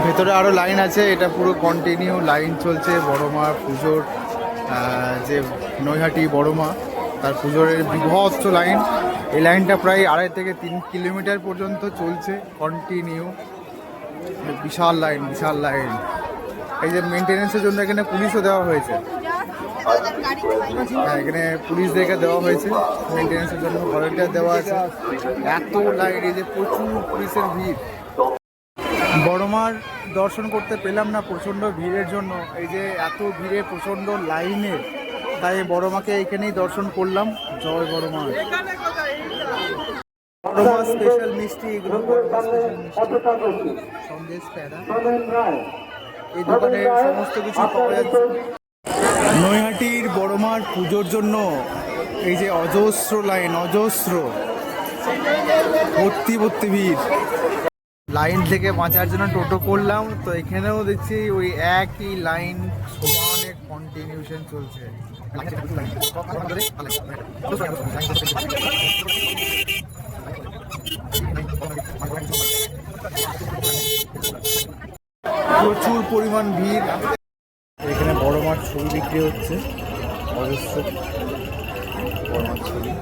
ভেতরে আরও লাইন আছে, এটা পুরো কন্টিনিউ লাইন চলছে বড় মা পুজোর, যে নৈহাটি বড় মা তার পুজোর বৃহৎ লাইন। এই লাইনটা প্রায় 2.5 থেকে 3 কিলোমিটার পর্যন্ত চলছে কন্টিনিউ, বিশাল লাইন বিশাল লাইন। এই যে মেনটেনেন্সের জন্য এখানে পুলিশও দেওয়া হয়েছে, হ্যাঁ এখানে পুলিশদেরকে দেওয়া হয়েছে মেনটেনেন্সের জন্য, ভলেন্টিয়ার দেওয়া আছে। এত লাইন, এই যে প্রচুর পুলিশের ভিড়। বড়মার দর্শন করতে পেলাম না প্রচণ্ড ভিড়ের জন্য, এই যে এত ভিড়ে প্রচণ্ড লাইনে, তাই বড়মাকে এইখানেই দর্শন করলাম। জয় বড়মা। বড়মা স্পেশাল মিষ্টি, এগুলো বড়মা স্পেশাল মিষ্টি, সন্দেশ প্যাড়া, এই দোকানে সমস্ত কিছু পাওয়া যাচ্ছে। নৈহাটির বড়মার পুজোর জন্য এই যে অজস্র লাইন, অজস্র ভর্তি ভর্তি ভিড়। লাইন থেকে বাঁচার জন্য টোটো করলাম, তো এখানেও দেখছি ওই একই লাইন সমানে কন্টিনিউশন চলছে। প্রচুর পরিমাণ ভিড়। এখানে বড় মাঠ ছবি বিক্রি হচ্ছে, অজস্র বড় মাঠ ছবি।